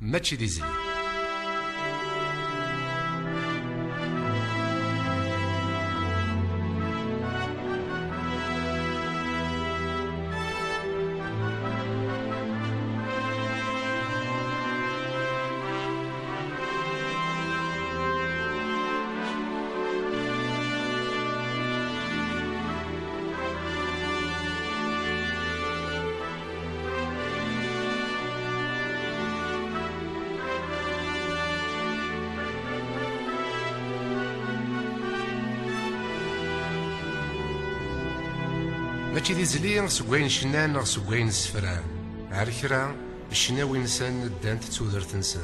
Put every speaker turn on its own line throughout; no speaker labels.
ماشي دي زين. ماشي دي زلي سكوين شنان سكوين سفران عركرا الشناوي نسان دانت تودر تنسان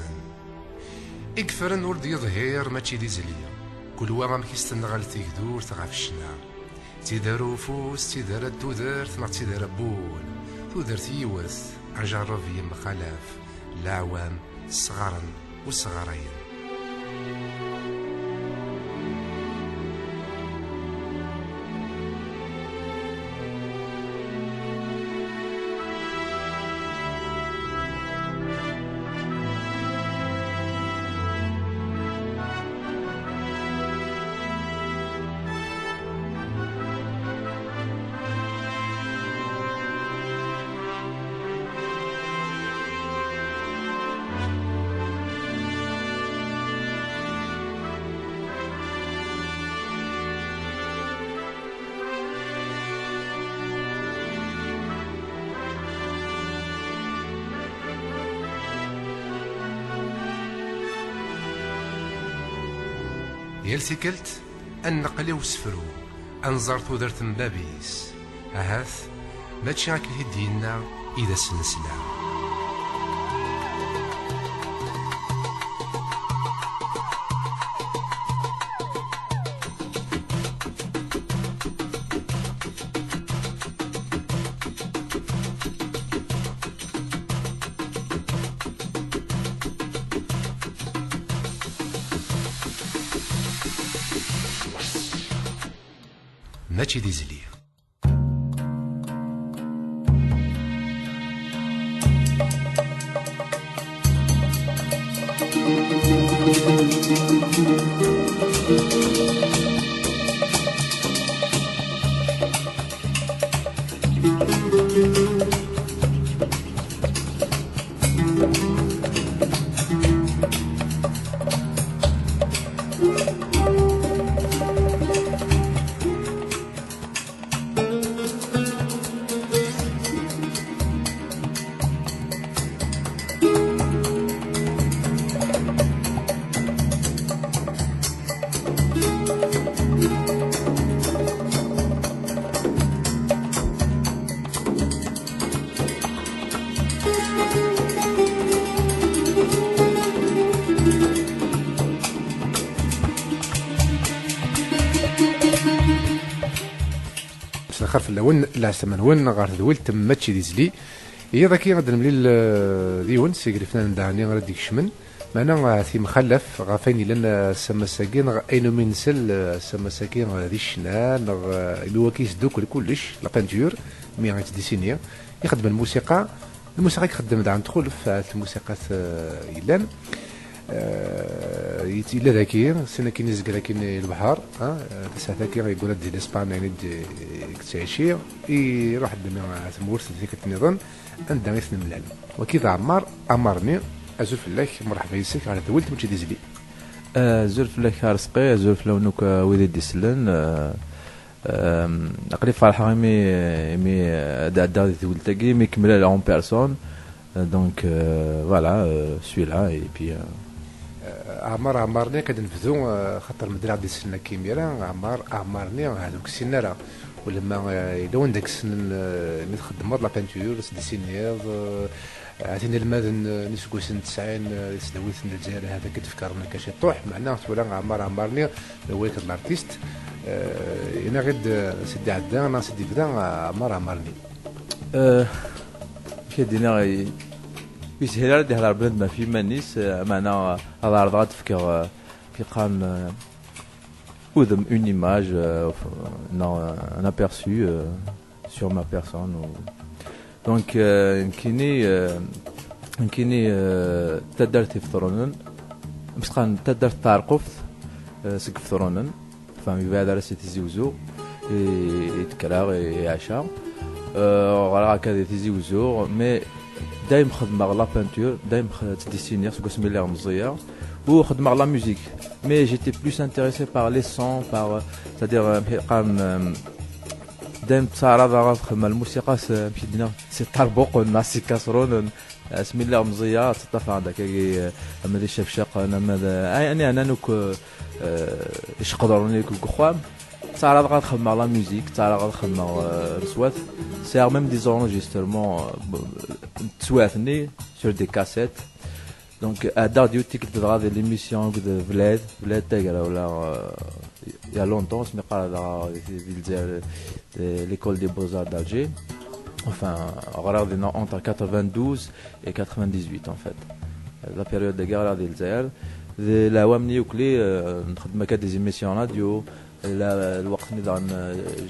إكفرن ورد يظهير ماشي دي زلي كل واغام كيستنغال تيكدور تغاف الشنا تيدارو فوس تيدار تودر تما تيدار بول تودر تيوث أجرب يم خلاف العوام الصغارن والصغارين. يلسكلت أن نقلي وسفرو أنظر تودرت مبابيس أهاث ماتشي هاك الهدينا إذا سنسلا. ماشي دي زلي. خرف اللون لا سمن ون غار ذويل تم ماتشي دي زلي هي ذاكي غادي نملي ديون سيغريفنا نداني غادي ديك شمن معنا في مخلف غافين لنا سماساكين اينو من نسل سماساكين غادي الشنان الواكيس دوك كلش لا بانتور مي غادي ديسينيا يخدم الموسيقى يخدم دا ندخل في الموسيقى يلان يتيلا ذاكي سنة كي نزقرا كي البحر تسعة ذاكي غيقول دي الاسبان يعني كتعيشي يروح دنا ثمورت ذيك النظام عندها غيث الملال وكيف عمار امرني ازول فلاك مرحبا يسك على ذولت ماشي دي زلي
زول فلاك رزقي زول فلاونوك ويدي ديسلن اقري فرحه مي دا ذولتاكي مي كمل اون بيرسون دونك فوالا سوي لا اي بي
عمرني كنفذو خاطر مدرع ديال السنه كيميرا عمرني هذوك السنه ولما يلون داك السن ملي تخدم لا بانتور ديسينير عطيني الماذن نسكو سنه 90 سدويت الجزائر هذا كتفكرنا كشي طوح معناه ولا عمرني هو الارتيست انا غير سيدي عدا انا سيدي كذا عمرني
كيدينا يسهل ديال البلاد ما في مانيس معنا على الارض تفكر في قان وذم اون ايماج un aperçu sur ma personne donc يمكنني كيني تدرت في ثرونن بس كان تدرت تعرقف سقف ثرونن فامي بعد راسي تزيوزو يتكرا يعشا غرا كذا تزيوزو مي دايم خدمة لا بانتور دايم تديسينير سكو سميلير مزيا و خدمة لا ميوزيك مي جيتي بلوس انتريسي بار لي سون بار سادير قام دايم تعرض خدمة الموسيقى مشي دينا سي طربوق ناسي كاسرون سميلير مزيا تطفى عندك اما دي شفشق انا ماذا انا نوك اش قدروني كل خوام تعرض غنخدم لا ميوزيك تعرض غنخدم رسوات سير ميم دي زونجسترمون تسواتني سور دي كاسيت دونك هذا ديوتيك تدغا دي ليميسيون د بلاد تاعرا ولا يا لونتون سمي قرا في الجزائر ليكول دي بوزار d'Alger enfin regardez entre 92 et 98 en fait la période de guerre ديال الجزائر لا وامني وكلي نخدم كا دي émissions radio. Là,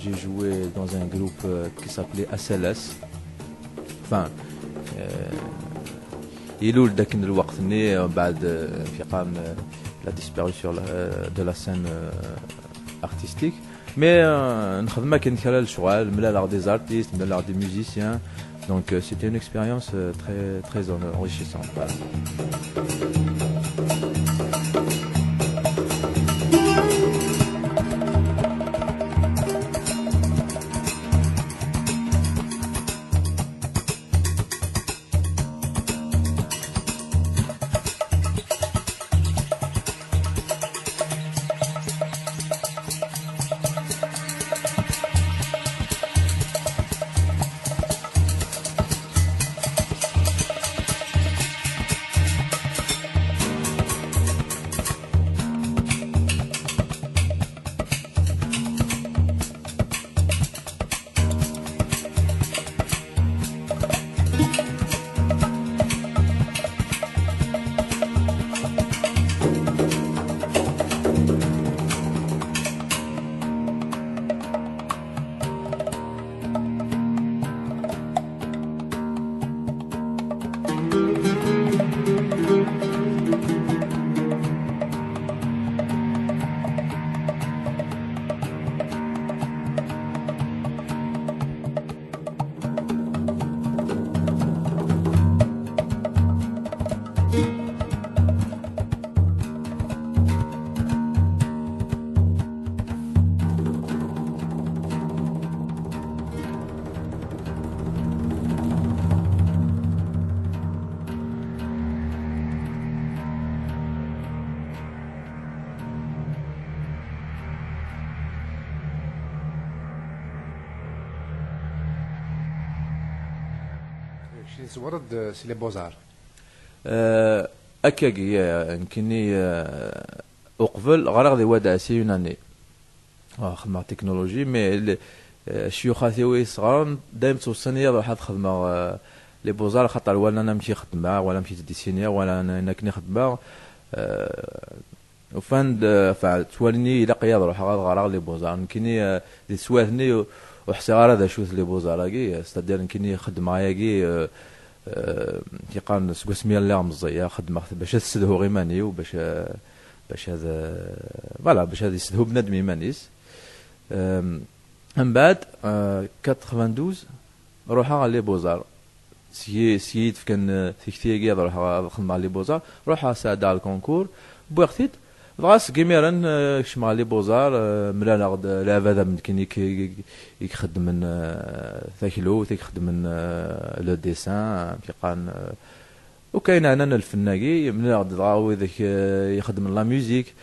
j'ai joué dans un groupe qui s'appelait ASLS. Enfin, il a eu le وقت بعد في قام la disparition de la scène artistique. Mais نخدم كان خلال الشغل ملال des artistes, ملال des musiciens. Donc c'était une expérience très enrichissante. Voilà.
ورد سي لي بوزار
اكاكي يمكنني اقبل غير ودا سي يوناني خدمه تكنولوجي مي الشيوخ تاعي صغار دايما توصلني روح خدمه لي بوزار خاطر ولا انا نمشي خدمه ولا نمشي ديسينير ولا انا كني خدمه وفان تولني الا قياد روح غير لي بوزار يمكنني دي سواتني وحسي غير هذا شوت لي بوزار ستادير يمكنني خدمه ياكي كيقال سكو سميه الله مزيا خدمه باش تسدهو غيماني وباش هذا فوالا باش هذا يسدهو بنادم يمانيس من بعد 92 روحها لي بوزار سييت كان تيكتيكي روح خدمه لي بوزار روحها ساعده على الكونكور بوقتيت غاس كيميرا كشما لي بوزار ملا ناخد لا هذا من كي يخدم من ثاكلو يخدم من لو ديسان كيقان وكاين انا الفناكي ملا ناخد غاوي ذاك يخدم لا ميوزيك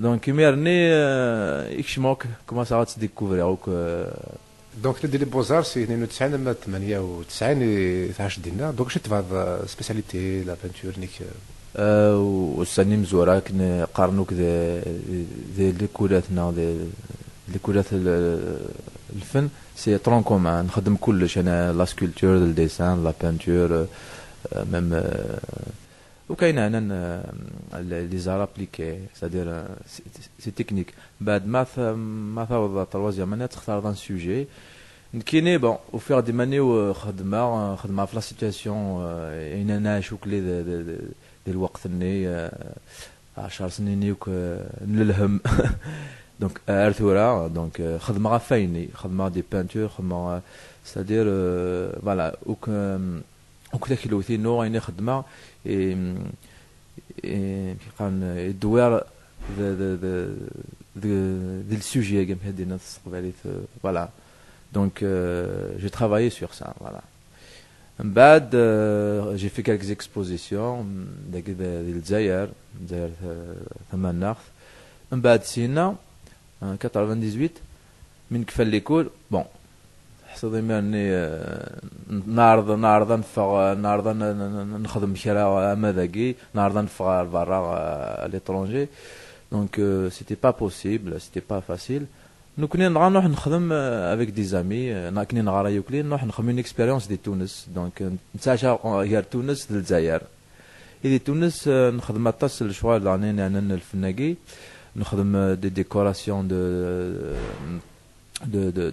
دونك كيميرني يكشموك كوما سا تديكوفريوك
دونك لي بوزار سي 92 ما 98 13 دينا دونك شفت بعض سبيسياليتي لا بانتور نيك والسنين مزورة كنا قارنوك ذي ديكوراتنا ذي ديكورات الفن سي طرون كومان نخدم كلش انا لا سكولتور الديسان لا بانتور ميم وكاين انا لي زارابليكي سادير سي تكنيك بعد ما ثوض تروازيام انا تختار دان سوجي
كيني بون وفيغ دي ماني خدمه في لا سيتواسيون انا نشوك لي ديال الوقت ني 10 سنين يوك نلهم دونك ارثورا دونك خدمه غفايني خدمه دي بانتور خدمه سادير فوالا وك داك الوثي نو غيني خدمه كيقال الدوار ديال السوجي كاع هادينا التقباليت فوالا donc j'ai travaillé sur ça voilà بعد j'ai fait quelques expositions ديال الجزائر 8 من بعد سينا 98 من كفى ليكول بون حصل ماني نعرض نخدم كرا اما ذاكي نعرض نفغ برا ليترونجي دونك سيتي با بوسيبل سيتي با فاسيل نو كني نروح نخدم افيك دي زامي كني نغرا يوكلي نروح نخدم اون اكسبيريونس دي تونس دونك نتعشى غير تونس للجزائر دي تونس نخدم طاس الشغل راني انا الفناكي نخدم دي ديكوراسيون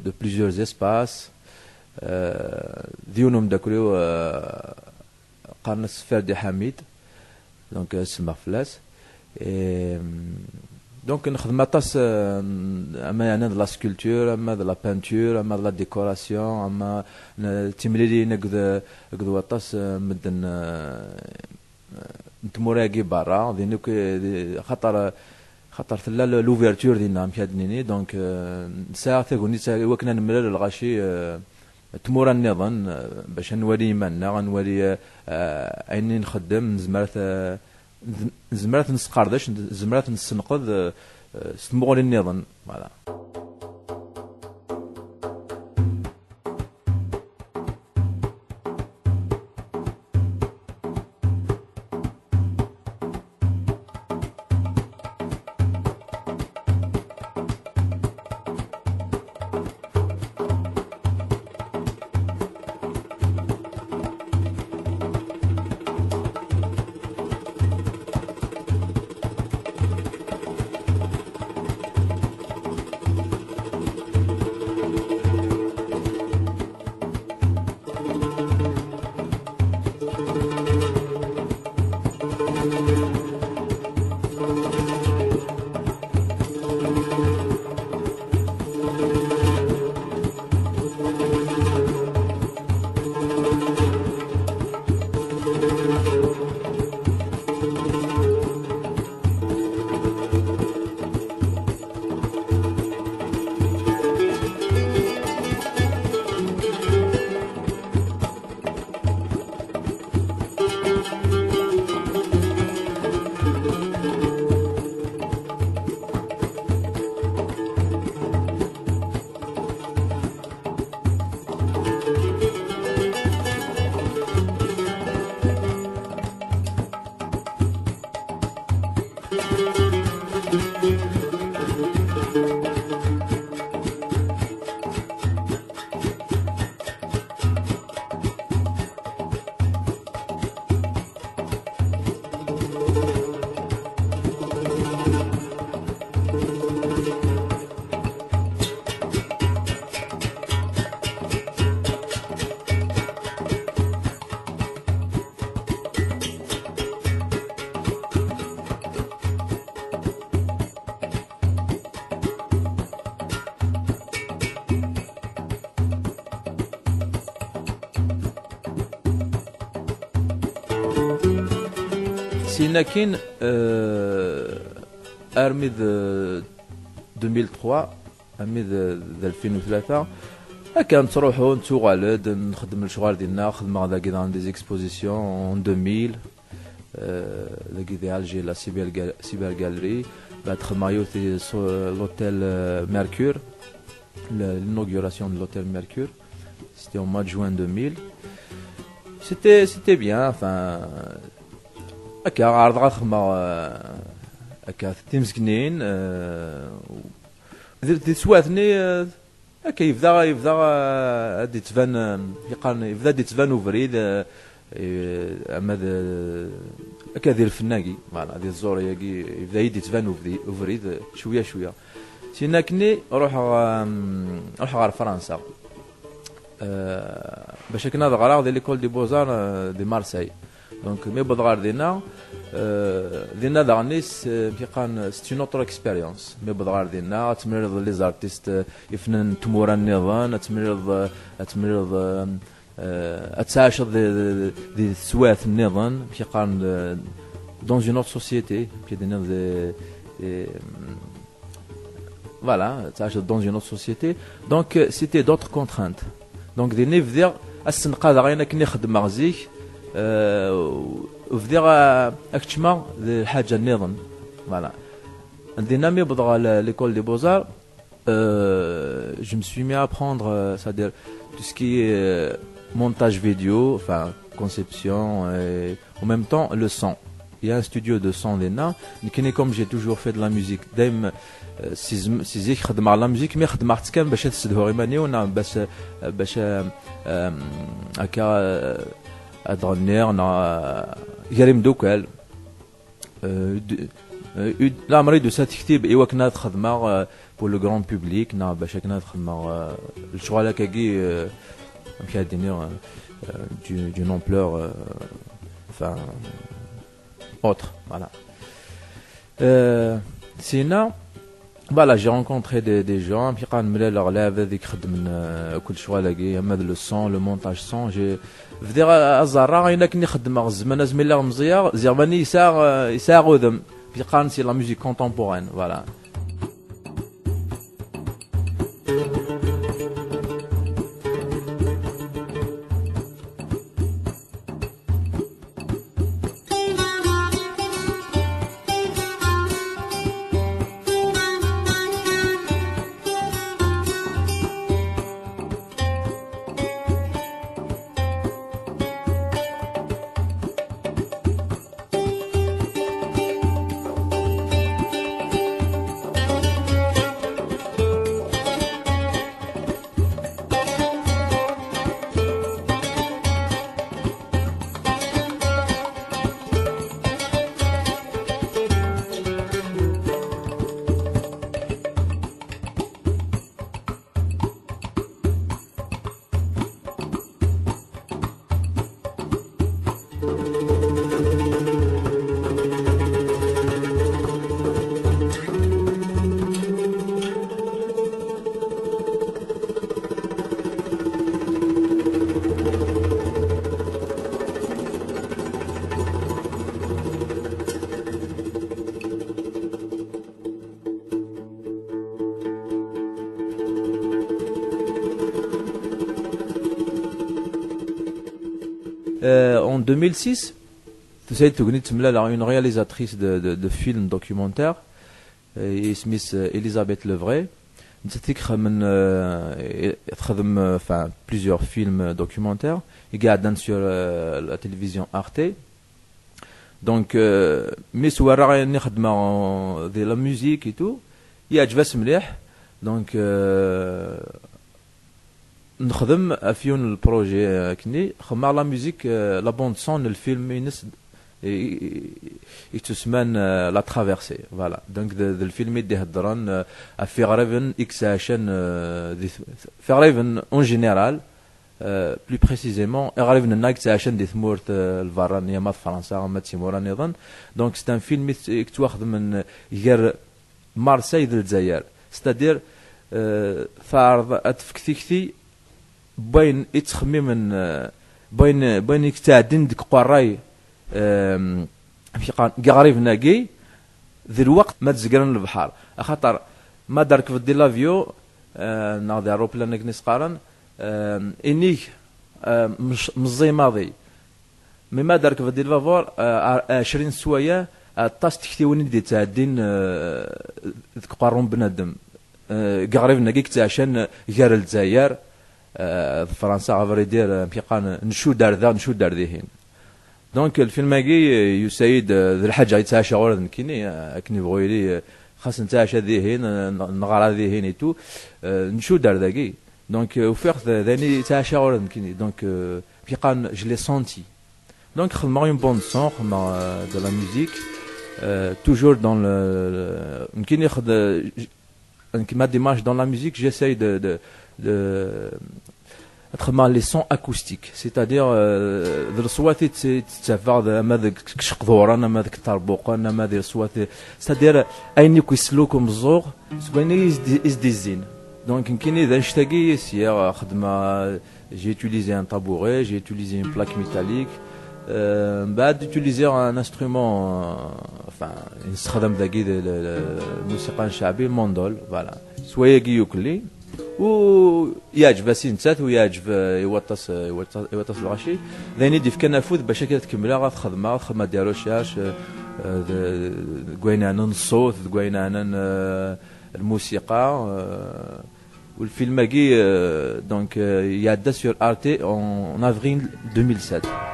de plusieurs espaces ديونهم داكلو قرنس فردي حميد دونك سما فلاس دونك نخدم طاس اما يعني د لا سكولتور اما د لا بانتور اما د لا ديكوراسيون اما تيملي نقد طاس مدن نتموراكي برا دينك خاطر ثلا لوفيرتور ديالنا مشادنيني دونك ساعه ثقوني وكنا نمرر الغاشي تمورا النظام باش نولي يمنا غنولي عيني نخدم زمرات نسقردش زمرات نسنقذ سمغولي النظام فوالا سينا كاين ارمي 2003 ارمي 2003 كانت تروحوا نتوغالد نخدم الشغل ديالنا خدمه داكي دان دي اكسبوزيسيون 2000 داكي دي الجي لا سيبر غاليري بعد خدمه يوتي لوتيل ميركور l'inauguration de l'hôtel Mercure c'était au mois de juin 2000 c'était bien enfin هكا عرض غتخدم هكا تيمسكنين دي سواتني هكا يبدا غادي تبان يقال يبدا يتبان وفريد اما هكا ديال الفناكي فوالا ديال الزورياكي يبدا يتبان وفريد شويه سينا كني نروح غير فرنسا باش كنا غراغ ديال ليكول دي بوزار دي مارساي دونك مي بضغار دينا داغنيس في قان سي اون اوتر اكسبيريونس مي بضغار دينا تمريض لي زارتيست يفنن تمورا النظام تمريض اتعاشر دي سوات النظام في قان دون اون اوتر سوسيتي في دينا voilà, dans une autre société. Donc, c'était d'autres contraintes. Donc, des nefs dire, assin qadar ayna kni khedma zik, vdir actuellement de haja nizam. Voilà. Ndina mi bdra l'école des beaux-arts, je me suis mis à apprendre, c'est-à-dire tout ce qui est montage vidéo, enfin conception et en même temps le son. Il y a un studio de son d'Ena, mais comme j'ai toujours fait de la musique, d'ailleurs si je خدم على la musique mais خدمت كان باش تسدهو غيماني ونا باش هكا ادغني انا يريم دوكال لا مريدو ساتكتيب ايوا كنا خدمه pour le grand public نا باش كنا خدمه الشغل هكاكي مشى دينير d'une ampleur enfin autre voilà sinon voilà, j'ai rencontré des gens, puis quand je leur lève, des le son, le montage son, j'ai vu Azara, il y a qui puis quand c'est la musique contemporaine, voilà. En 2006, tu sais, tu connais une réalisatrice de films documentaires, Smith Elisabeth Levray. Tu sais, plusieurs films documentaires. Il y a sur la télévision Arte. Donc, mais soit de la musique et tout, il y a du donc نخدم في البروجي كني خدمنا لا ميوزيك لا بوند سون الفيلم ينس يتسمى لا ترافيرسي فوالا دونك الفيلم يدي هضران في غريفن اكساشن في غريفن اون جينيرال بلو بريسيزيمون غريفن ناكساشن دي ثمورت الفارانيه ما فرنسا ما تيمورا نظن دونك سي ان فيلم يتواخذ من غير مارساي الجزائر ستادير فارض اتفكتيكتي بين يتخمم بين يكتادين ديك قراي في قريب ناقي ذي الوقت ما تزقرن البحر خاطر ما دارك في دي لافيو ناضي روبلان كنيس قارن انيك مزي ماضي مي ما دارك في دي لافور 20 سوايا طاس تكتيوني دي تعدين ذيك قارون بنادم قريب ناقي كتعشان غير الجزائر فرنسا غافريدير بيقان نشو دار ذا نشو دار ذيهين دونك الفيلم هاكي يسايد ذي الحاجه يتعاشى غور كيني كني بغيلي خاص نتعاشى ذيهين نغرا ذيهين ايتو نشو دار ذاكي دونك وفيق ذاني يتعاشى غور كيني دونك بيقان جو لي سونتي دونك خدمه اون بون سون خدمه دو لا ميوزيك توجور دون يمكن ياخذ ma démarche dans la musique, j'essaye تخدم لي سون اكوستيك سيتادير ذا الصوات تتفاعل ما ذاك شقدور انا ما ذاك الطربوق انا ما دير صوات سيتادير اين كيسلوكم الزوغ سكويني از ديزين دونك كاين اذا نشتاقي سيا خدمه جي utilisé un tabouret j'ai utilisé une plaque métallique بعد utiliser un instrument enfin نستخدم ذاكي الموسيقى الشعبي الموندول فوالا سوايا كيوكلي ويعجب سينتات ويعجب يوطس الغشي ذاني ديف كنافوذ باش كي تكملها غتخدمها ديال ريشيرش كوينا عن الصوت كوينا عن الموسيقى والفيلم كي دونك يعدى سور ارتي اون افريل 2007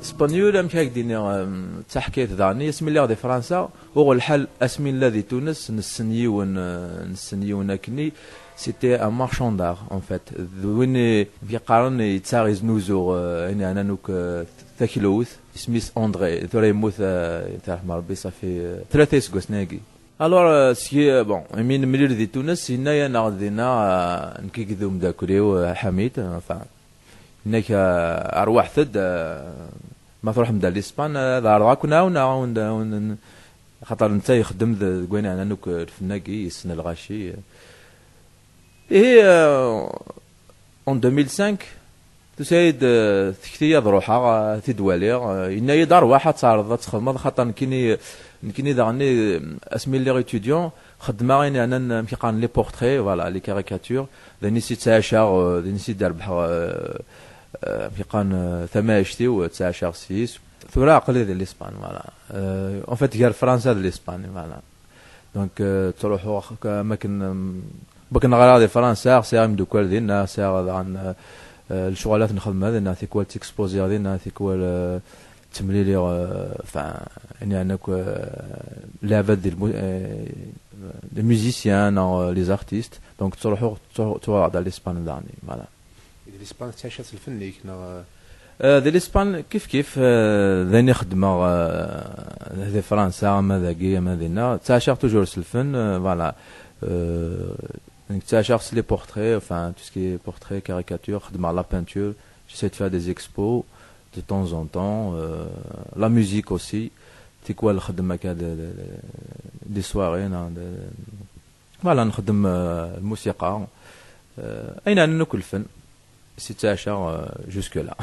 اسبانيول ام كاك ديني تحكيت داني اسم الله دي فرنسا هو الحل اسمي الذي تونس نسنيون كني سيتي ان مارشون دار ان فيت وين في قارن يتساغيز نوزور انا نوك ثاكيلوث سميث اندري ثوري موث تاع ربي صافي 3 سكوسناكي الور سي بون من ملير دي تونس هنايا ناخذنا نكيكذو مداكريو حميد فا هناك ارواح ثد ما تروح مدى لاسبان دار كنا ون خاطر انت يخدم كوينا انا نوك الفناكي السنه الغاشي هي اون 2005 تسايد تكتيا روحها تدوالي هنايا دار واحد تعرض تخدم خاطر كيني داغني اسمي لي ستوديون خدمه غير انا كيقان لي بورتري فوالا لي كاريكاتور ذاني سي تاشا ذاني سي دار بحال كيقان ثماشتي و تاشا سيس ثورا عقلي ديال الاسبان فوالا اون فيت غير فرنسا ديال الاسبان فوالا دونك تروحوا اماكن بكن غير ديال فرنسا سي مدوكال ديالنا سي عن الشغلات نخدم هذا ثيكوال تيكسبوزي هذا ثيكوال تمليلي يعني انك لعبات ديال لي ميوزيسيان لي زارتيست دونك تروحوا على الاسبان داني فوالا
الاسبان تاشات الفني كنا
ديال الاسبان كيف ذاني خدمه هذه فرنسا ما ذاكي ما دينا تاشا توجور الفن فوالا تاشا لي بورتري enfin tout ce qui est portrait caricature خدمه على la peinture j'essaie de faire des expos de temps en temps la musique aussi c'est quoi الخدمه كاد دي سواري فوالا نخدم الموسيقى اين انا ناكل الفن سي تاشا جوسك لا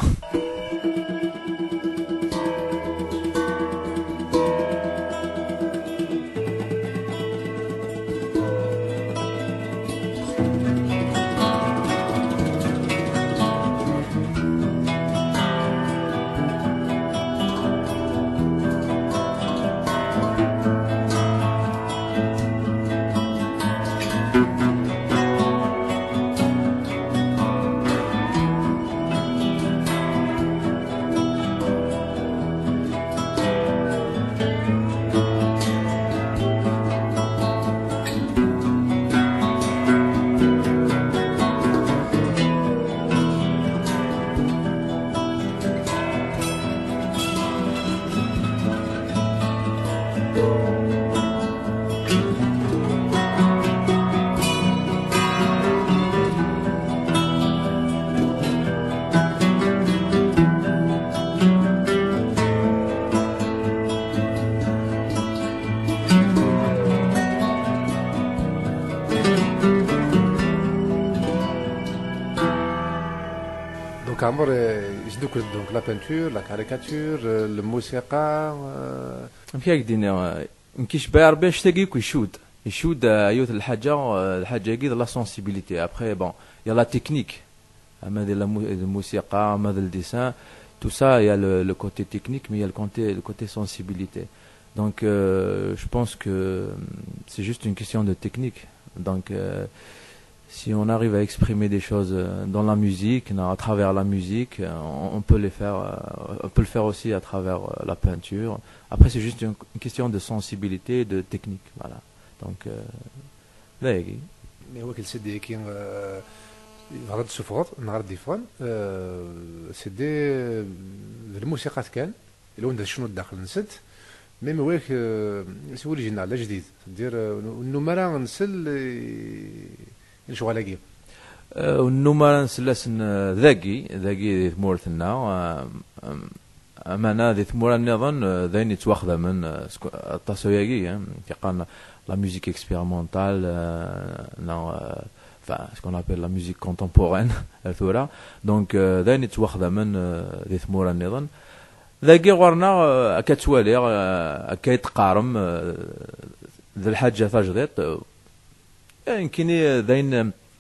عمر يجدوك دونك لا بانتور لا كاريكاتور الموسيقى
فيك دينا نكيش باير باش تلاقيك يشود ايوت الحاجه كي لا سونسيبيليتي ابخي بون يا لا تكنيك اما ديال الموسيقى اما ديال الديسان tout ça il y a le côté technique mais il y a le côté sensibilité donc je pense que c'est juste une question de technique donc si on arrive à exprimer des choses dans la musique, à travers la musique, on peut le faire aussi à travers la peinture. Après, c'est juste une question de sensibilité et de technique, voilà. Donc, là,
mais هو كل سيدي كي غرد سفغط نهار ديفون سيدي الموسيقى كان لو ندير شنو داخل نسد ميم واك سي اوريجينال جديد دير النمره نسل الشغلاكي
والنمره نسلاسن ذاكي ثمورتنا امانه ذي ثمورة نظن ذاين يتواخذ من التصويري كيقال لا ميوزيك اكسبيرمونتال enfin ce qu'on appelle la musique contemporaine الثورة دونك ذاين يتواخذ من ذي ثمورة نظن ذاكي غورنا كتوالي كيتقارم ذي الحاجة تجديد يمكن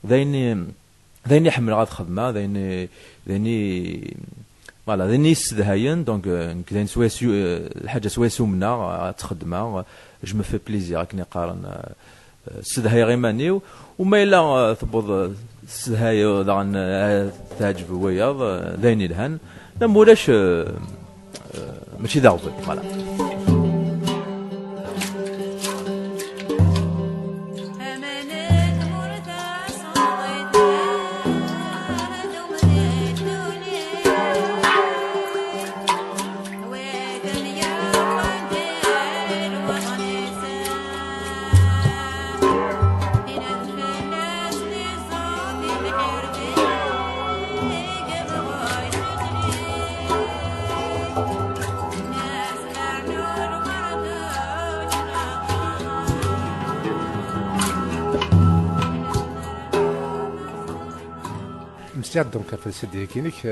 ذاين يحمل غاد خدمة ذاين فوالا ذاين يستدهاين دونك ذاين الحاجة سوا سومنا تخدمها جو مو في بليزير كني قارن السدهاية غير ماني وما إلا ثبوض السدهاية داغن تعجب وياض ذاين يلهن مولاش ماشي ذاغبل فوالا
مستعد دونك في السيدي كينك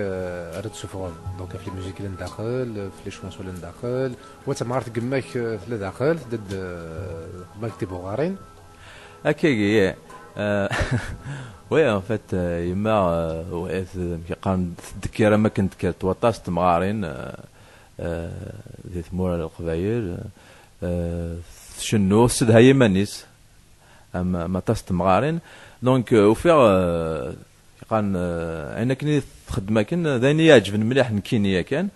رد سفغون دونك في الموسيقى اللي نداخل في لي شونسو اللي نداخل وتمعرت قماك في داخل ضد ماك بوغارين
هكاكي وي ان فات يما كيقال تذكر ما كنت كتوطاس تمغارين ذي ثمورة القبايل شنو سد هاي مانيس ما تاس مغارين دونك وفيها قال انا كني خدمه كان ذاني يعجبني مليح نكينيا كان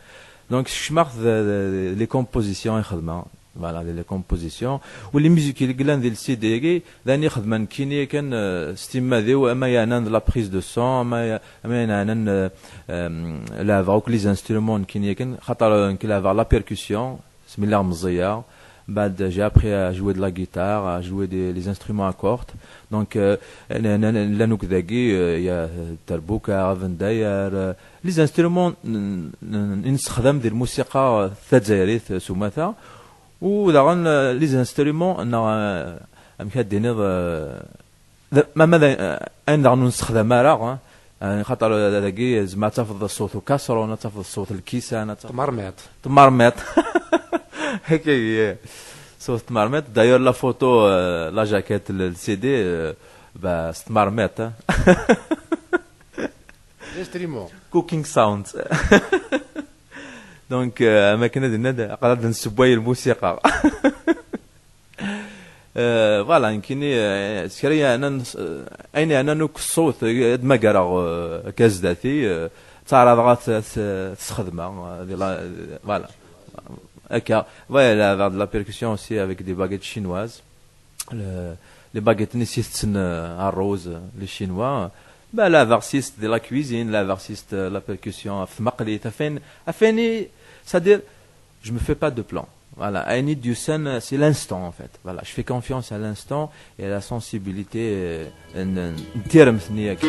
دونك شماخ لي كومبوزيسيون يخدمها فوالا لي كومبوزيسيون ولي ميوزيك اللي قلنا ديال السي دي ذاني خدمه نكينيا كان ستيما ذي اما يعنان لا بريز دو سون اما يعنان لا فوك لي انسترومون كينيا كان خاطر كلا لا بيركوسيون بسم الله مزيا بعد j'ai appris à jouer de la guitare, à jouer les instruments à cordes. Donc là nous كذاكي يا تربوكا فنداير les instruments نستخدم ديال الموسيقى الجزائرية سماثا ودغن les instruments انا مكديني ما ماذا انا نستخدم راه خاطر هذاكي زعما تفضل الصوت وكسرو تفضل الصوت الكيسه تمرمط هكا صوت تمرمط داير لا فوتو لا جاكيت السي دي باش تمرمط
انسترومون
كوكينغ ساوند دونك ما كنا درنا قاعد نسبوا الموسيقى فوالا يمكن سكريا انا نوك الصوت ما قرا كازداتي تعرض غات تستخدمها فوالا هكا فوالا بعد لا بيركسيون aussi avec des baguettes chinoises les baguettes نسيت الروز لي شينوا با لا فارسيست دي لا كويزين لا فارسيست لا بيركسيون في مقليت افاني c'est-à-dire je me fais pas de plan. Voilà, I need du scène, c'est l'instant en fait. Voilà, je fais confiance à l'instant et à la sensibilité نتيرمثني هكا.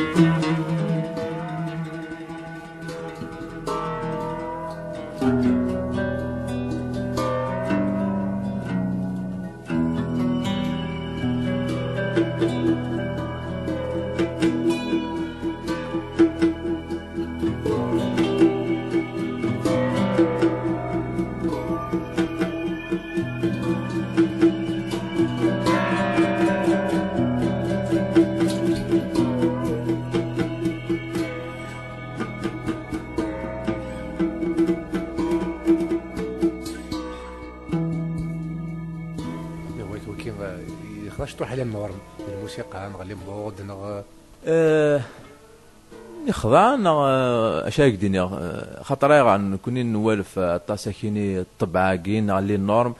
تروح على النور الموسيقى نغلي بود نغ
يخضع اش هكديني خاطر غنكوني نوالف الطاساكيني الطبعاكين على النورم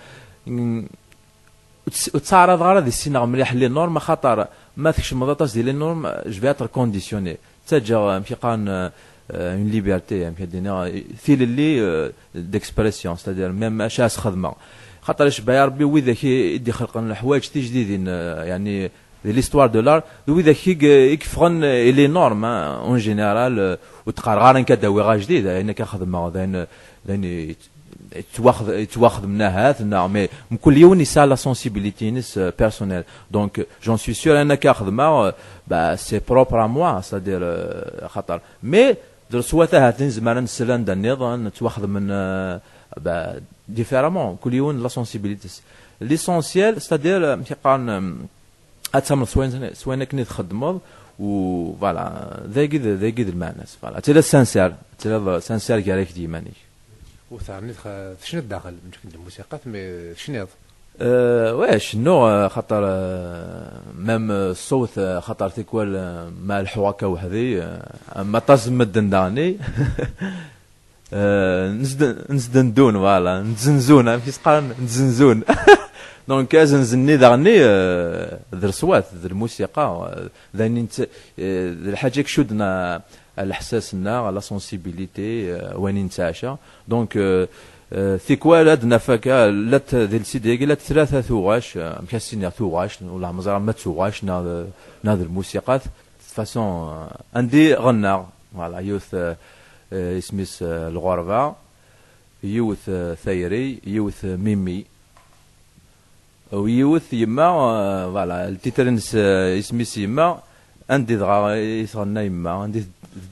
وتعرض غير هذه السينما مليح لي نورم خاطر ما تكش مضاطاس ديال النورم جو في اتر كونديسيوني تاجر في قان une liberté ثيل d'expression, c'est-à-dire même اشاس خدمه خاطرش بايا ربي وإذا يدي خلق الحوايج تجديدين يعني l'histoire de l'art وإذا يكفغن إلي نورم اون جينيرال وتقار غار كداوي غا جديد يعني كخدمه لان يتواخذ منها ثنا مي كل يوم يسا لا سونسيبيليتي نس بيرسونيل دونك جون سوي سور انا كخدمه با سي بروبر ا موا c'est-à-dire خاطر مي درسواتها تنزمر نسلان دا النظام تواخذ من با ديفيرامون كل يوم لا سونسيبيليتي ليسونسيال c'est-à-dire كي قان اتسمر سوين كني تخدموا و فوالا ذا قيد المعنى فوالا تلا سانسير تلا سانسير كاريك ديماني
وثاني شنو الداخل يمكن الموسيقى مي شنو
واش شنو خاطر ميم الصوت خاطر تيكوال مع الحواكه وحدي ما تزم الدنداني نزد ندون فوالا نزنزون في سقان نزنزون دونك زنزني دغني درسوات الموسيقى ذاني انت الحاجه كشودنا الاحساسنا لا سونسيبيليتي وين نتعشى دونك ثيكوال عندنا فكا لا ديال سيدي لا ثلاثه ثواش مكاسين ثواش ولا مزرعه ما ثواش ناض الموسيقى فاسون عندي غنى فوالا يوث اسميس الغربه يوث ثيري يوث ميمي ويوث يما فوالا التيترنس اسميس يما عندي دغا يصغنا يما عندي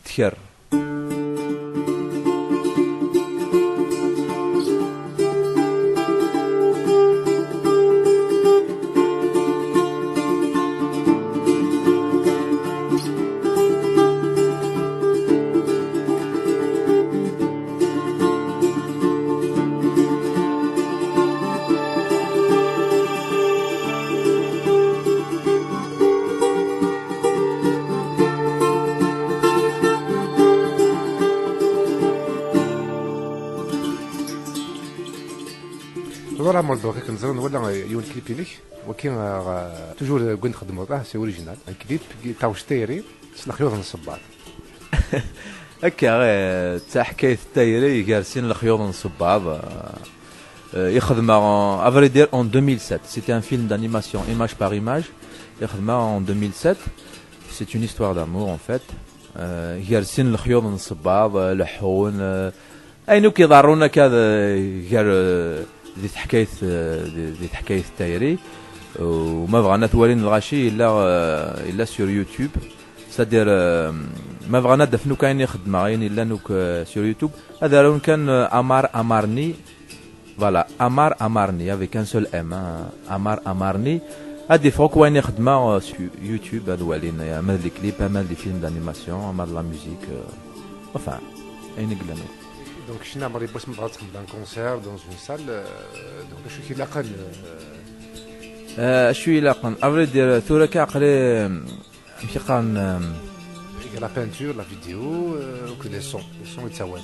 تذكر
ولا موضوع كنزرن ولا يون كليب ليك ولكن توجور كون نخدموا سي اوريجينال الكليب تاع شتيري الخيوط نصباط
هكا تاع حكايه التايري جالسين الخيوط نصباط يخدم افري دير en 2007 c'était un film d'animation image par image يخدم en 2007 c'est une histoire d'amour en fait جالسين الخيوط نصباط لحون اينو كيضرونا كذا قال ديت حكايه التايري وما بغانا ثوالين الغاشي الا سور يوتيوب سادير ما بغانا دفنو كاين يخدم غاين الا نوك سور يوتيوب هذا لون كان امارني فوالا امارني افيك ان سول ام امارني هادي فوق وين يخدم يوتيوب هذا والين مال لي كليب مال لي فيلم دانيماسيون مال لا ميوزيك enfin اين قلنا
دونك شنا مري باش نبغى تخدم دان كونسير دون اون سال دونك شو كيلاقن
شو يلاقن افري دير ثورا كعقلي مشي قان
لا بانتور لا فيديو وكو لي سون يتساوى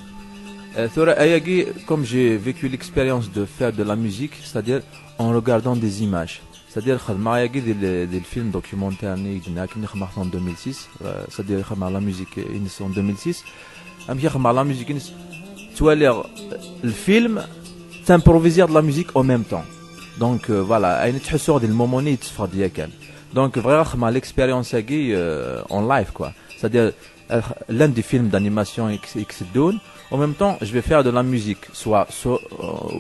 ثورا اياكي كوم جي فيكو ليكسبيريونس دو فير دو لا ميوزيك c'est-à-dire en regardant des images c'est-à-dire خدمه اياكي ديال الفيلم دوكيومونتيرني كنا خدمت en 2006 c'est-à-dire خدمه لا ميوزيك en 2006 امشي خدمه لا ميوزيك توالي الفيلم تامبروفيزير de la musique en même temps donc voilà اين تحسوا هذا المومون يتصفى ديالك donc vraiment خدمه l'expérience هاكي en live quoi c'est-à-dire l'un des films d'animation يكسدون en même temps je vais faire de la musique soit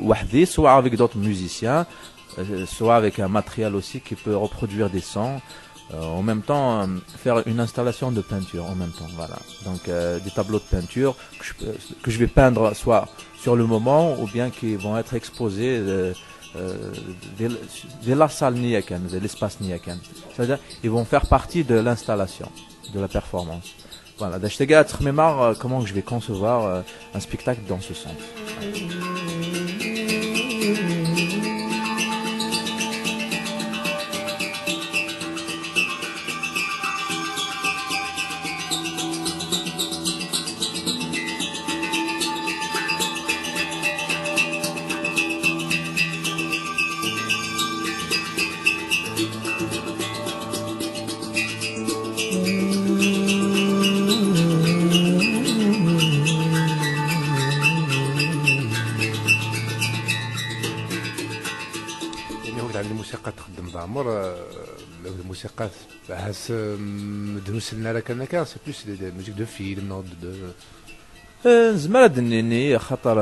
وحدي soit avec d'autres musiciens soit avec un matériel aussi qui peut reproduire des sons en même temps faire une installation de peinture en même temps voilà donc des tableaux de peinture que je vais peindre soit sur le moment ou bien qui vont être exposés de la salle niakan de l'espace niakan c'est-à-dire ils vont faire partie de l'installation de la performance voilà d'ailleurs comment je vais concevoir un spectacle dans ce sens
الموسيقى حاس دروس لنا كان سي بلوس دي ميوزيك دو فيلم نوض دو
زمر دنيني خاطر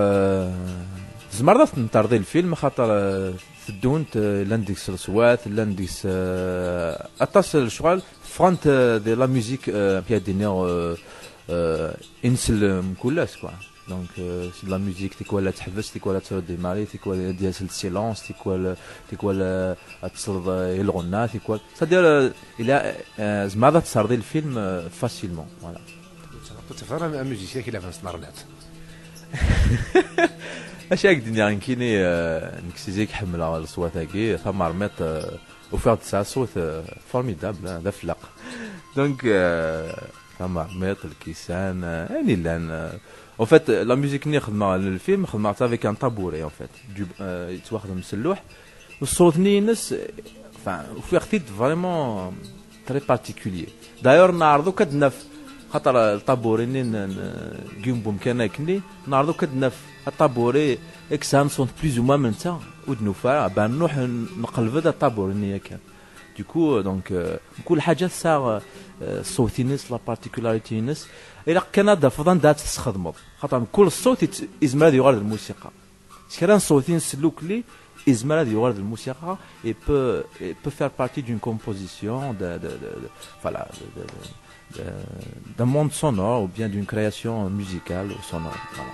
زمر نطردي الفيلم خاطر تدونت لانديكس الصوات لانديكس اطاس الشغل فرانت دي لا ميوزيك بيادينير انسل مكولاس كوا دونك سي لا ميوزيك تيكوا لا تحبس تيكوا لا ترد ديماري تيكوا ديال السيلونس تيكوا لا تصرد الغنى تيكوا سادير الى زعما تصردي الفيلم فاسيلمون فوالا
تفهم ميوزيسيان كي لافاس نارنات
اش هاك الدنيا كيني نكسيزيك حمل على الصوات هاكي ثم رميت وفيها تسع صوت فورميدابل هذا فلق دونك ثم رميت الكيسان يعني لان en fait la musique اللي خدمها للفيلم خدمتها avec un tabouret en fait يتواخد مسلوح والصوت نينس وفيه خطيط فريمون تري بارتيكولير دايور نعرضو كدنف خاطر الطابوري نقيم بمكانه كني نعرضو كدنف الطابوري اكسان سون بلوز او موان من تا ودنوفا بان نروح نقلب هذا الطابوري نيا كان دوكو دونك كل حاجه ساغ الصوت نس لا بارتيكولاريتي نس الى كندا فضان دات تستخدمو خاطر كل الصوت ازمراد يغرد الموسيقى كان صوتين سلوك لي ازمراد يغرد الموسيقى اي بو فير بارتي دون كومبوزيسيون فوالا d'un monde sonore ou bien d'une création musicale ou sonore. Voilà.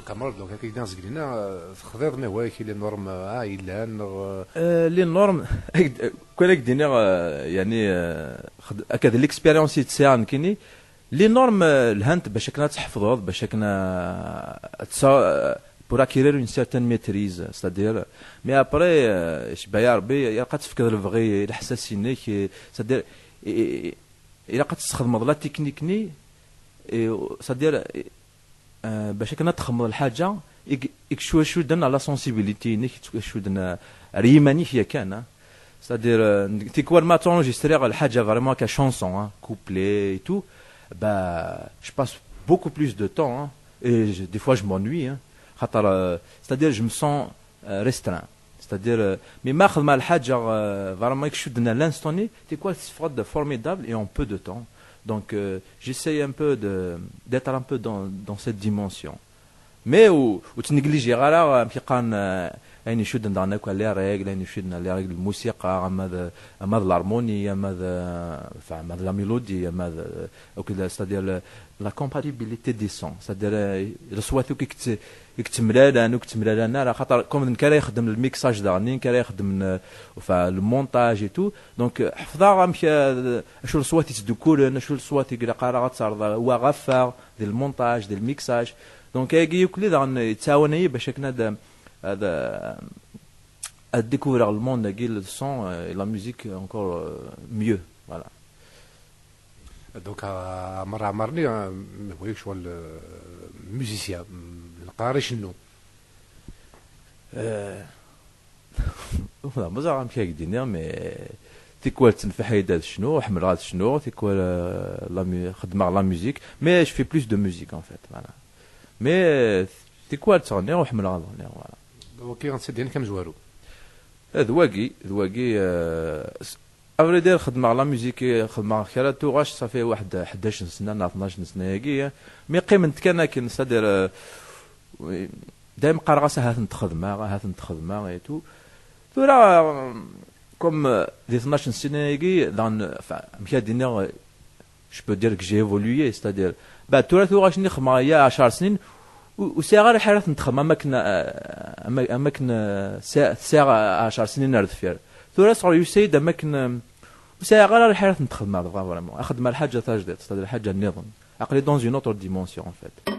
كمرض دونك هكا ناس قلنا خضير ما هو كي لي نورم عائله
لي نورم كون دينا يعني هكذا ليكسبيريونس تاعنا كيني لي نورم الهانت باش كنا تحفظوه باش كنا pour acquérir une certaine maîtrise c'est-à-dire mais après شبايا ربي يلقى تفكر البغي الحساسينيك c'est-à-dire الا قد تستخدم لا تكنيكني c'est-à-dire باش كنا تخمم الحاجه شو دنا لا سونسيبيليتي نيك شو دنا ريماني هي كان c'est-à-dire تيكوال ما تونجستري الحاجه فريمون كشانسون كوبلي تو bah je passe beaucoup plus de temps hein, et des fois je m'ennuie hein, c'est-à-dire je me sens restreint c'est-à-dire mais ma khadma الحاجه vraiment que شدنا l'instantané c'est quoi c'est formidable et en peu de temps donc j'essaye un peu d'être un peu dans cette dimension mais ou تنجليجي غير كيقان يعني شد عندنا لي ريغل يعني شدنا لي ريغل الموسيقى اما الهارموني اما لا ميلودي اما وكذا c'est-à-dire la compatibilité des sons c'est-à-dire الصوات كي كتملالا وكتملالا راه خاطر كوم كان يخدم الميكساج دارني كان يخدم المونتاج اي تو دونك حفظا مشى شو الصوات يتدكولن شو الصوات يقرا راه غتصارض هو غفار ديال المونتاج ديال الميكساج دونك هاكي كل يتعاون باش هكنا هذا à découvrir le monde le son et la musique encore mieux voilà
donc مرة عمرني هو شغل ميوزيسيان القاري شنو
مازال غنمشي هاك دينير مي تيكوال تنفع حيدات شنو حمل غاد شنو تيكوال لا خدمه لا ميوزيك مي جو في بلوس دو ميوزيك ان فيت فوالا مي تيكوال تغني وحمل غاد غني فوالا
وكي غنسد ديالك كم زوارو
ذواقي افريدير خدمه لا ميوزيك خدمه خيرا توغاش صافي واحد 11 سنه 12 سنه هاكي مي قيمت كان سادير دايما قرغاسه هات نتخدمها اي تو ترى كوم دي 12 سنه هاكي دان مشى دينا جو بو دير كو جي ايفولوي سادير بعد توغاش نخدم يا 10 سنين وساعه غير حيرات نتخدم اماكن ساعه 10 سنين نرد فيها ثورة صار يسيد اماكن وساعه غير الحيرات نتخدم هذا فريمون اخدم الحاجه تاع جديد تاع الحاجه النظام عقلي دون اون اوتر ديمونسيون ان فيت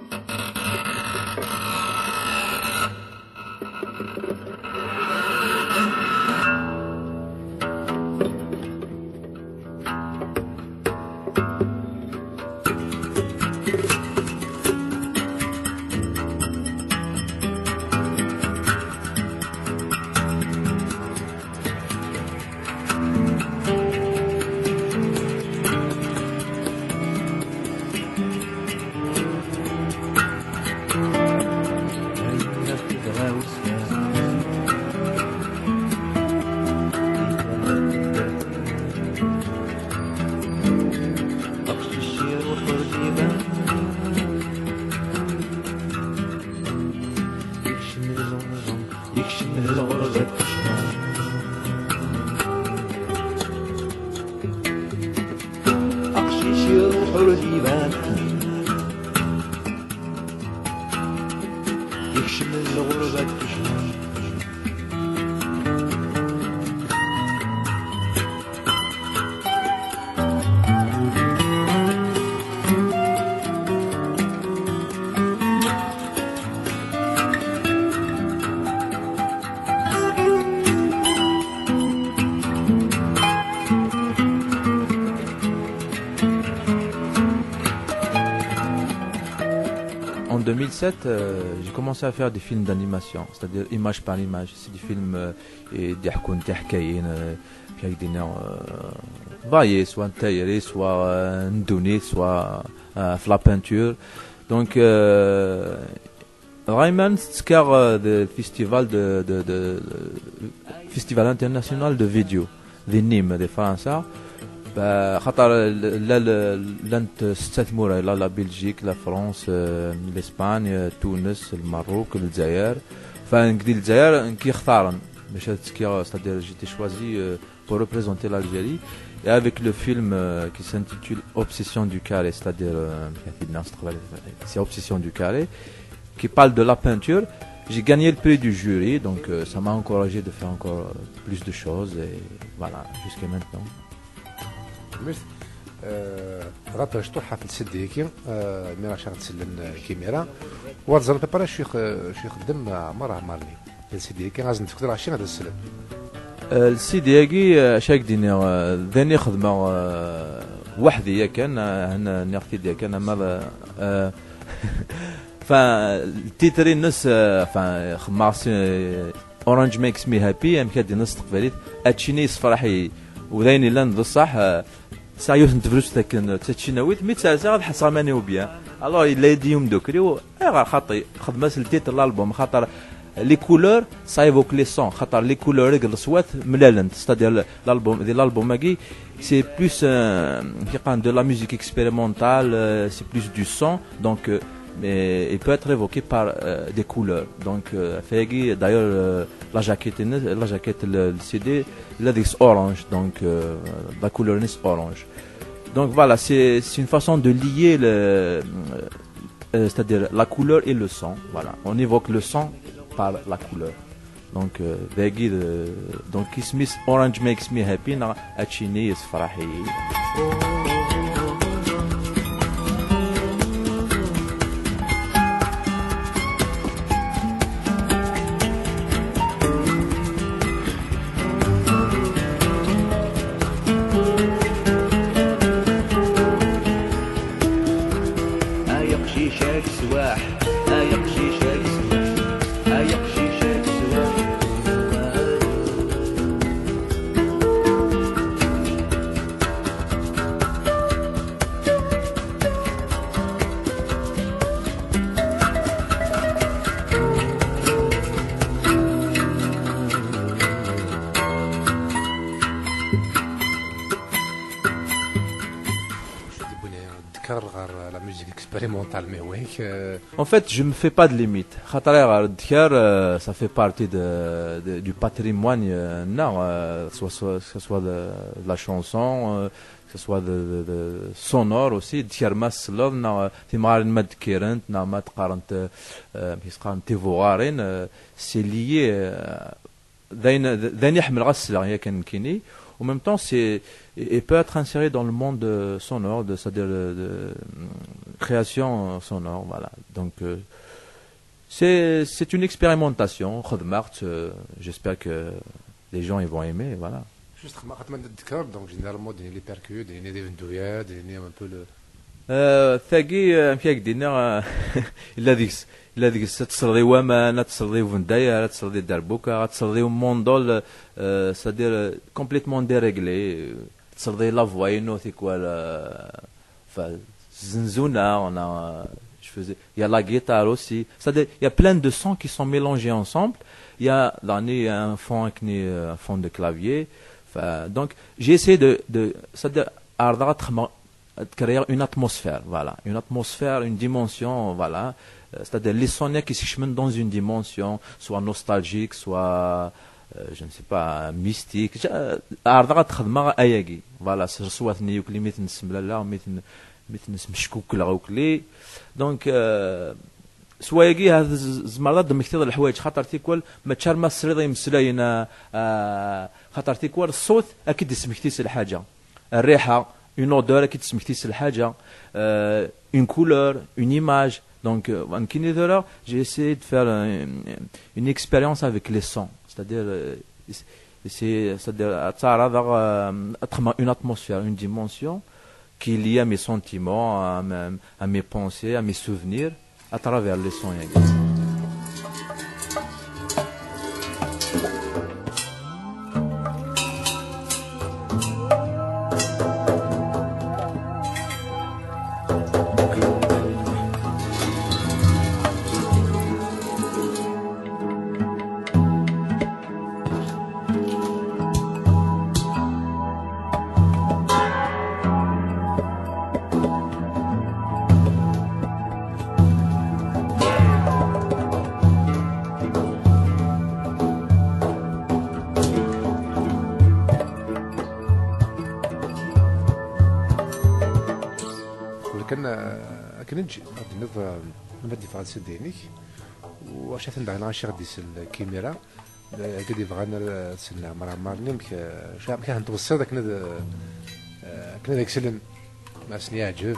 حور ديبان يكشم الغربة تجنان. En 2007, j'ai commencé à faire des films d'animation, c'est-à-dire image par image. C'est des films des variés, soit taillés, soit ndounis, soit la peinture. Donc, Rayman, c'est le festival international de vidéo, des Nîmes, des Français. خاطر لانت استثمر الى لا بلجيك لا فرنسا الاسبان تونس المغرب الجزائر فنقدي الجزائر كي اختارن باش تسكي c'est-à-dire j'étais choisi pour représenter l'Algérie et avec le film qui s'intitule Obsession du carré, c'est-à-dire c'est Obsession du carré qui parle de la peinture. J'ai gagné le prix du jury, donc ça m'a encouragé de faire encore plus de choses et voilà jusqu'à maintenant.
غطا شطوح حفل سديكي ميرا شغل تسلن كاميرا ورزان بابا شيخ خدم عمرني السيديكي غازن تفكر عشي غادا السلم
السيديكي شاك ديني ذاني خدمه وحدي كان هنا نختي ديال كان ماذا فالتيتري الناس خماس اورانج ميكس مي هابي ام كادي نص تقبليت اتشيني صفراحي وذايني لان بصح سايوس نتفلوس لكن تشيناويت مي تسالسا حصا ماني وبيان الوغ الا يديهم دوكري غير خاطي خدمه التيتر الالبوم خاطر لي كولور سايفوك لي سون خاطر لي كولور الصوات ملالنت ستادير الالبوم ديال الالبوم ماكي سي بلوس كي قال دو لا ميوزيك اكسبيريمونتال سي بلوس دو سون دونك mais il peut être évoqué par des couleurs. Donc, d'ailleurs, la jaquette, le CD, là, c'est orange, donc la couleur est orange. Donc voilà, c'est une façon de lier c'est-à-dire la couleur et le son. Voilà, on évoque le son par la couleur. Donc, donc, Smith Orange makes me happy. Na achini is farahi. En fait, je ne me fais pas de limite. Ça fait partie du patrimoine, que ce soit de la chanson, que ce soit de sonore aussi. C'est lié. En même temps, il peut être inséré dans le monde sonore, c'est-à-dire de création sonore, voilà. Donc, c'est une expérimentation. J'espère que les gens ils vont aimer, voilà.
Juste, donc généralement, les percus, des vendouillas, un peu le.
ثاقي فيك دينا الا ديك تصري وما تصري فندايا تصري دربوكا تصري موندول سادير كومبليتمون ديريغلي تصري لا فواينو تيكوال فزنزونا انا je faisais il y a la guitare aussi c'est-à-dire il y a plein de sons qui sont mélangés ensemble il y a un fond de clavier donc j'ai essayé de c'est-à-dire de créer une atmosphère, voilà, une dimension, voilà, c'est-à-dire les sons qui s'échemènent dans une dimension, soit nostalgique, soit, je ne sais pas, mystique. Voilà, soit مثل مشكوك لغوكلي دونك سوايقي هذا زمرات دمكتي الحوايج خاطر تيكول ما تشار ما السريض يمسلاينا خاطر تيكول الصوت اكيد يسمكتيس الحاجه الريحه اون اودور اكيد تسمكتيس الحاجه اون كولور اون ايماج donc en kinésiologie j'ai essayé de faire une expérience avec les sons c'est-à-dire une atmosphère une dimension qui est liée à mes sentiments à mes pensées à mes souvenirs à travers les sons.
كان نجي نظ نبدي في غالسي دينيك وعشان ندعنا شي غدي الكاميرا قد يبغانا سنا مرة مارني شاب كان نتوصل داك كنا داك سلن ما سني يعجب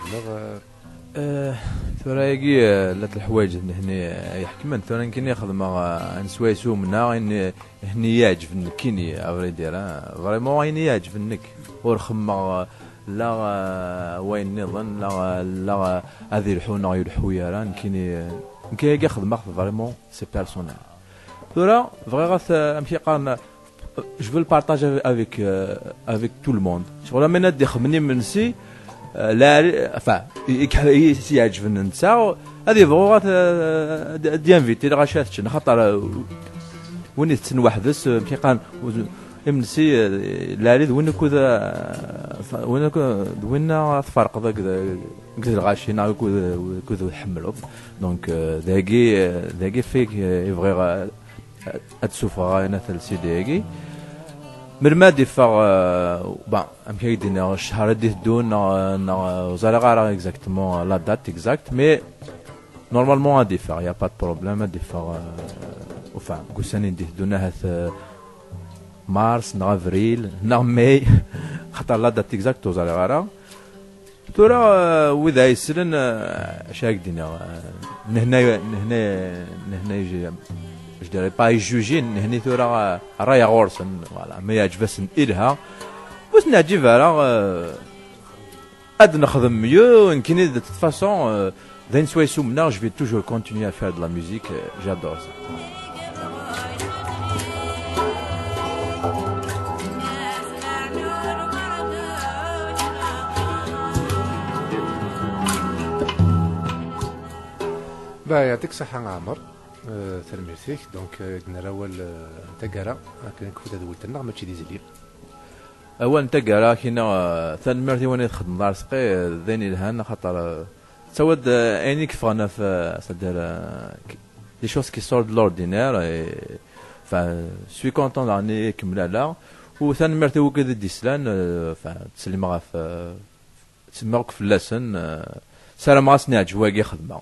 ثرايقي لات الحوايج هنا يحكي من ثاني كني يخدم نسويسو منا هني يعجبني كيني افري دير فريمون هني يعجبنك ورخم لا وين نظن لا هذه الحونه يلحو يران كيني يخدم فريمون سي بيرسونيل ثورا فغي غاث امشي قارن je veux le partager avec tout le monde شغل من ندي خمني من سي لا فا يعجبني نتا هذه بغات ديانفيتي غاشاتش خاطر وين تنوحدس مشي قان امنسي لا ريد وين كذا تفرق ذاك الغاشينا كذا يحملوا دونك ذاكي فيك يبغي اتسوفا انا تاع السيدي هاكي مرمادي فا با ام كيدينا الشهر دي دون وزارة غارة اكزاكتومون لا دات اكزاكت مي نورمالمون ادي فا يا با بروبليم ادي فا وفا كوساني دي دونا هاث مارس نا افريل نا ماي خاطر لا دات اكزاكت وزارة غارة ترى وذا يسرن شاك دينا نهنا يجي je dirais pas يجوجين هني ثورة رايا غورسن فوالا ما يعجبسن إلها واش نعجب راه اد نخدم ميو يمكن de toute façon d'un soir sous maintenant je vais toujours continuer à faire de la musique j'adore ça.
يعطيك الصحة عمر تلميذتك دونك قلنا اول تقرا كان كفوت دولتنا ماشي ديزلي
اول تقرا كاينه ثان مرتي وانا نخدم دار سقي ذاني الهان خاطر تسود اني كفانا في صدر لي شوز كي سور دو لوردينير ف سوي كونطون راني كملالا وثان مرتي وكذا ديسلان ف تسلم غا في تسمعك في اللسن سلام غاسني عجواكي خدمه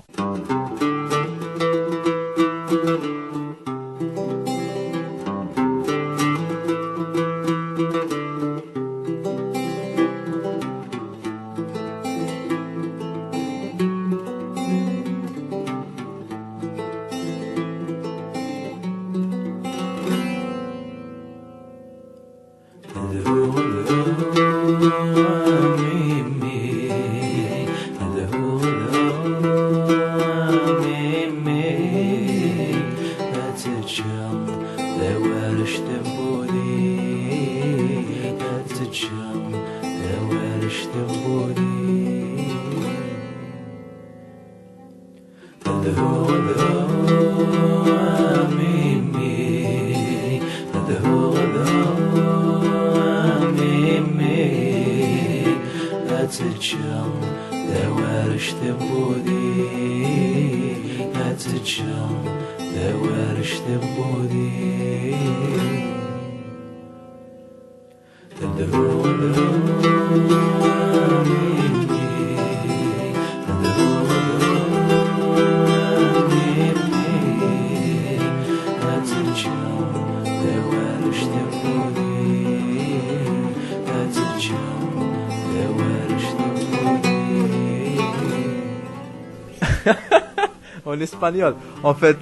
En espagnol. En fait,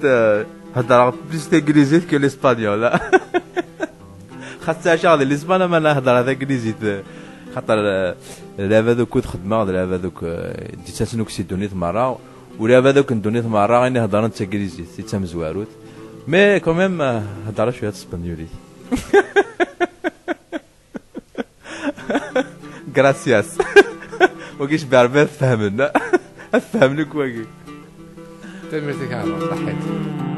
هضر plus d'anglais que l'espagnol. خاصة شغل الاسبان ما نهضر هذا انجليزي خاطر لعبة دوك كنت خدمة لعبة دوك ديت سنوك سي دونيت مرة ولعبة دوك دونيت مرة غير هضر انت انجليزي سي مزواروت مي كوميم هضر شوية اسبانيولي. غراسياس. وكيش بعربات فهمنا. افهملك واقي.
تمرتك على صحيت.